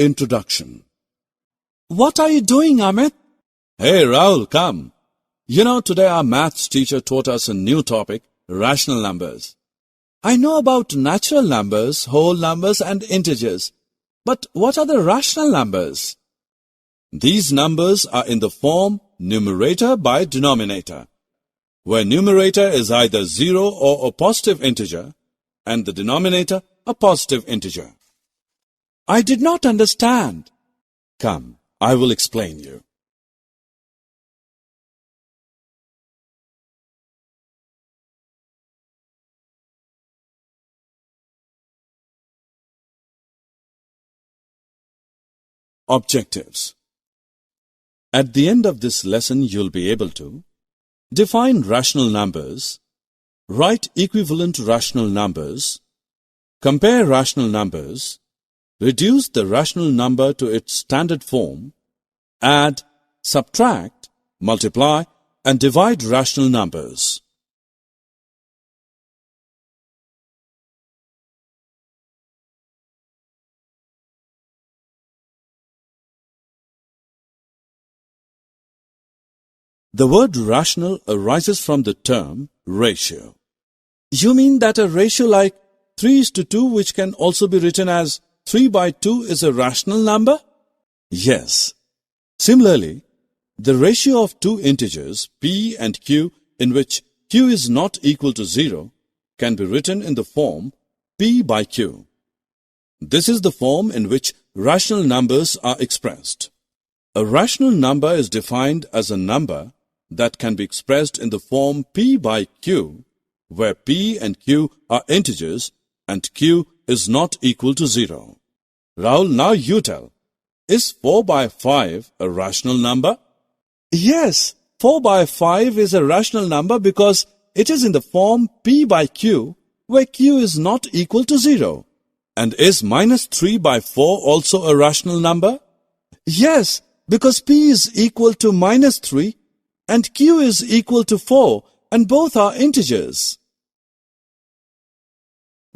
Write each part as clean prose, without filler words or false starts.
Introduction. What are you doing, Amit? Hey, Rahul, come. Today our maths teacher taught us a new topic, rational numbers. I know about natural numbers, whole numbers and integers. But what are the rational numbers? These numbers are in the form numerator by denominator, where numerator is either 0 or a positive integer, and the denominator a positive integer. I did not understand. Come, I will explain you. Objectives. At the end of this lesson, you'll be able to define rational numbers, write equivalent rational numbers, compare rational numbers, reduce the rational number to its standard form, add, subtract, multiply, and divide rational numbers. The word rational arises from the term ratio. You mean that a ratio like 3:2, which can also be written as 3/2, is a rational number? Yes. Similarly, the ratio of two integers, p and q, in which q is not equal to 0, can be written in the form p/q. This is the form in which rational numbers are expressed. A rational number is defined as a number that can be expressed in the form p/q, where p and q are integers and q is not equal to 0. Rahul, now you tell. Is 4/5 a rational number? Yes, 4/5 is a rational number because it is in the form p/q, where q is not equal to 0. And is -3/4 also a rational number? Yes, because p is equal to -3 and q is equal to 4, and both are integers.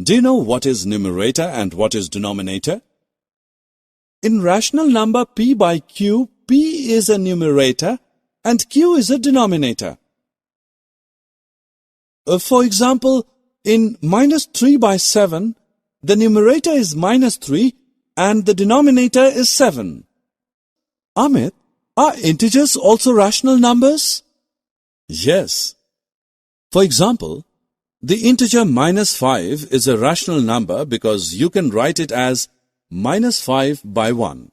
Do you know what is numerator and what is denominator? In rational number p/q, p is a numerator and q is a denominator. For example, in -3/7, the numerator is -3 and the denominator is 7. Amit, are integers also rational numbers? Yes. For example, the integer -5 is a rational number because you can write it as -5/1.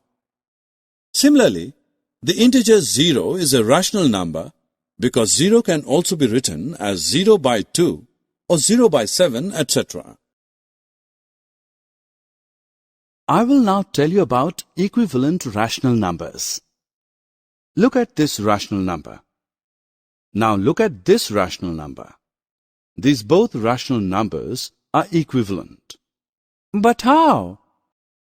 Similarly, the integer 0 is a rational number because 0 can also be written as 0/2 or 0/7, etc. I will now tell you about equivalent rational numbers. Look at this rational number. Now look at this rational number. These both rational numbers are equivalent. But how?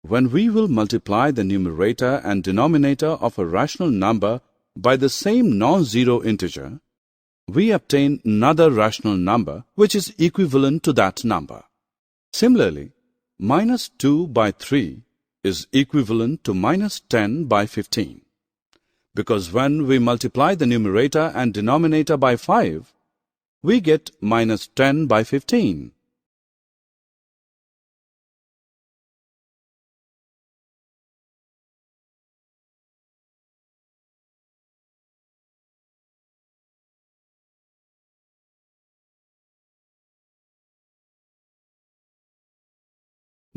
When we will multiply the numerator and denominator of a rational number by the same non-zero integer, we obtain another rational number which is equivalent to that number. Similarly, -2/3 is equivalent to -10/15. Because when we multiply the numerator and denominator by 5, we get -10/15.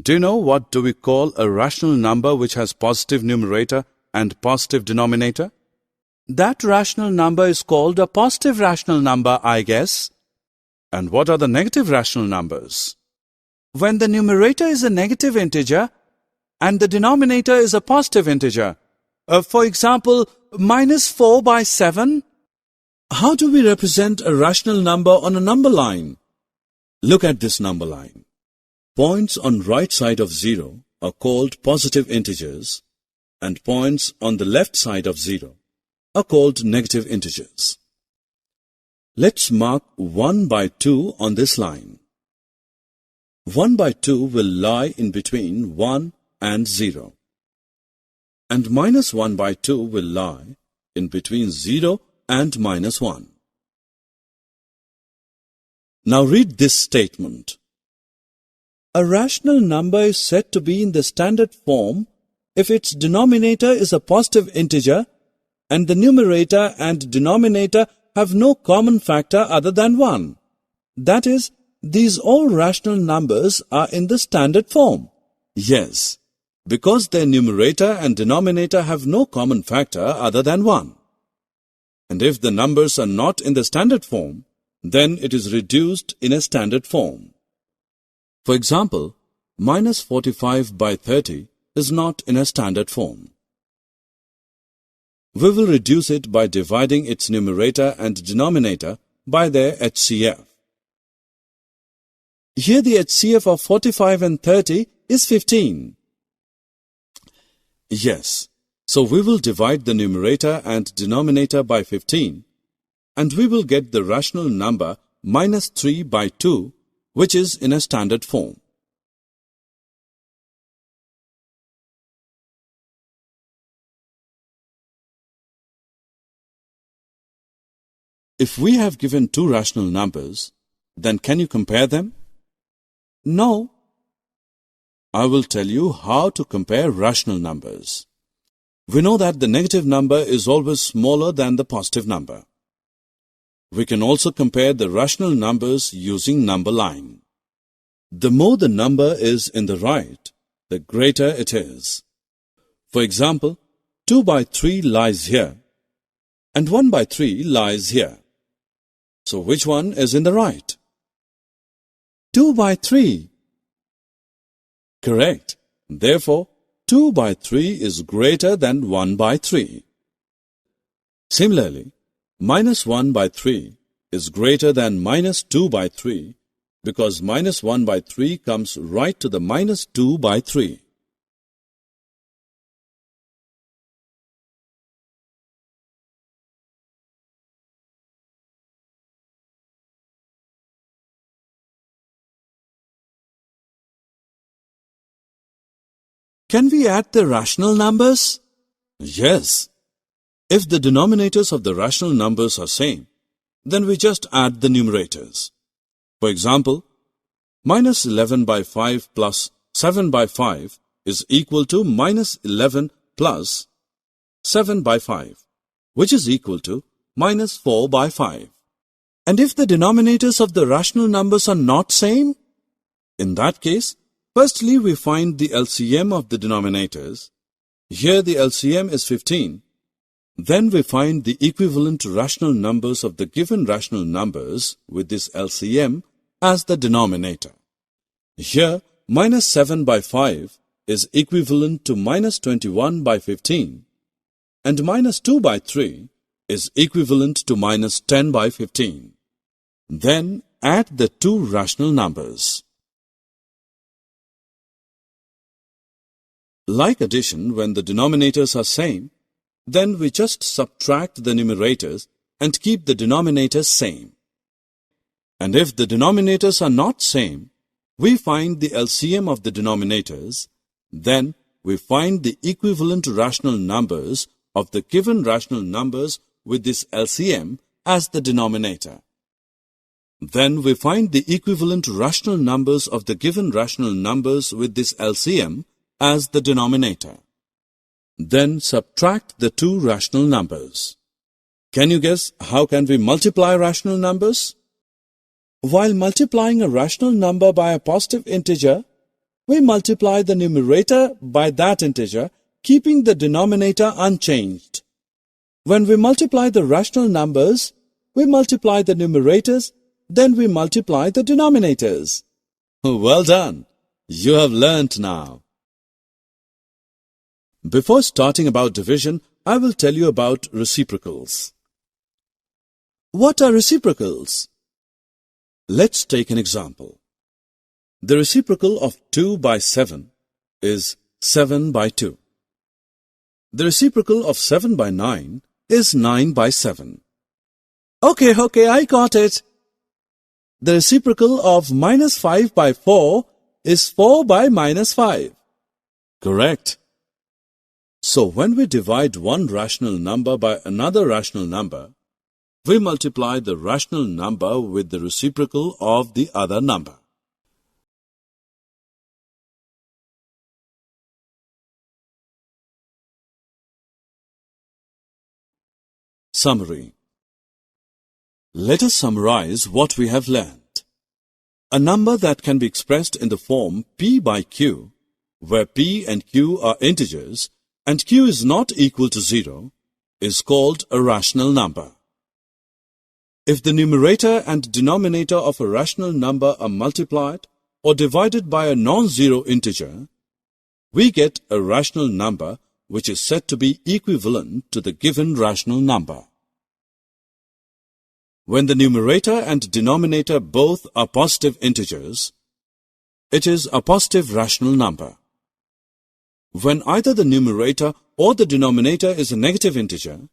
Do you know what do we call a rational number which has positive numerator and positive denominator? That rational number is called a positive rational number, I guess. And what are the negative rational numbers? When the numerator is a negative integer and the denominator is a positive integer. For example, -4/7. How do we represent a rational number on a number line? Look at this number line. Points on right side of 0 are called positive integers, and points on the left side of 0 are called negative integers. Let's mark 1/2 on this line. 1/2 will lie in between 1 and 0. and minus 1 by 2 will lie in between 0 and minus 1. Now read this statement. A rational number is said to be in the standard form if its denominator is a positive integer and the numerator and denominator have no common factor other than 1. That is, these all rational numbers are in the standard form. Yes, because their numerator and denominator have no common factor other than 1. And if the numbers are not in the standard form, then it is reduced in a standard form. For example, minus 45 by 30 is not in a standard form. We will reduce it by dividing its numerator and denominator by their HCF. Here the HCF of 45 and 30 is 15. Yes, so we will divide the numerator and denominator by 15, and we will get the rational number minus 3 by 2, which is in a standard form. If we have given two rational numbers, then can you compare them? No. I will tell you how to compare rational numbers. We know that the negative number is always smaller than the positive number. We can also compare the rational numbers using number line. The more the number is in the right, the greater it is. For example, 2 by 3 lies here, and 1 by 3 lies here. So which one is in the right? 2 by 3. Correct. Therefore, 2 by 3 is greater than 1 by 3. Similarly, minus 1 by 3 is greater than minus 2 by 3 because minus 1 by 3 comes right to the minus 2 by 3. Can we add the rational numbers? Yes. If the denominators of the rational numbers are same, then we just add the numerators. For example, minus 11 by 5 plus 7 by 5 is equal to minus 11 plus 7 by 5, which is equal to minus 4 by 5. And if the denominators of the rational numbers are not same, in that case, firstly we find the LCM of the denominators. Here the LCM is 15. Then we find the equivalent rational numbers of the given rational numbers with this LCM as the denominator. Here, minus 7 by 5 is equivalent to minus 21 by 15, and minus 2 by 3 is equivalent to minus 10 by 15. Then add the two rational numbers. Like addition, when the denominators are same, then we just subtract the numerators and keep the denominators same. And if the denominators are not same, we find the LCM of the denominators. Then we find the equivalent rational numbers of the given rational numbers with this LCM as the denominator. Then we find the equivalent rational numbers of the given rational numbers with this LCM as the denominator. Then subtract the two rational numbers. Can you guess how can we multiply rational numbers? While multiplying a rational number by a positive integer, we multiply the numerator by that integer, keeping the denominator unchanged. When we multiply the rational numbers, we multiply the numerators, then we multiply the denominators. Well done! You have learnt now. Before starting about division, I will tell you about reciprocals. What are reciprocals? Let's take an example. The reciprocal of 2 by 7 is 7 by 2. The reciprocal of 7 by 9 is 9 by 7. Okay, I got it. The reciprocal of minus 5 by 4 is 4 by minus 5. Correct. So when we divide one rational number by another rational number, we multiply the rational number with the reciprocal of the other number. Summary. Let us summarize what we have learned. A number that can be expressed in the form p by q, where p and q are integers and q is not equal to 0, is called a rational number. If the numerator and denominator of a rational number are multiplied or divided by a non-zero integer, we get a rational number which is said to be equivalent to the given rational number. When the numerator and denominator both are positive integers, it is a positive rational number. When either the numerator or the denominator is a negative integer,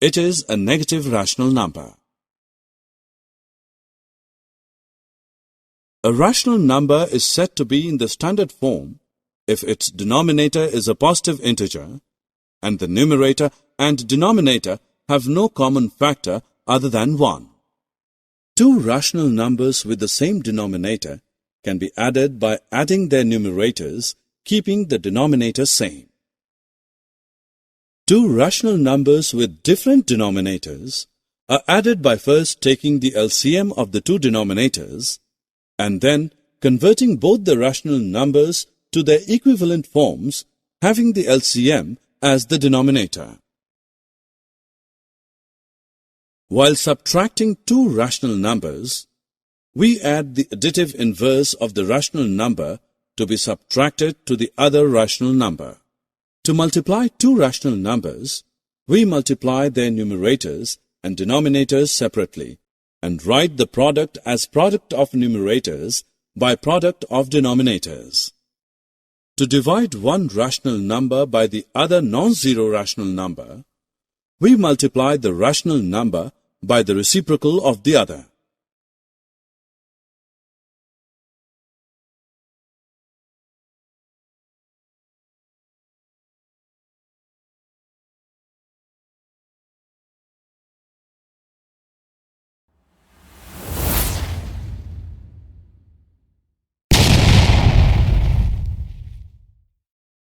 it is a negative rational number. A rational number is said to be in the standard form if its denominator is a positive integer and the numerator and denominator have no common factor other than 1. Two rational numbers with the same denominator can be added by adding their numerators, keeping the denominator same. Two rational numbers with different denominators are added by first taking the LCM of the two denominators and then converting both the rational numbers to their equivalent forms, having the LCM as the denominator. While subtracting two rational numbers, we add the additive inverse of the rational number to be subtracted to the other rational number. To multiply two rational numbers, we multiply their numerators and denominators separately and write the product as product of numerators by product of denominators. To divide one rational number by the other non-zero rational number, we multiply the rational number by the reciprocal of the other.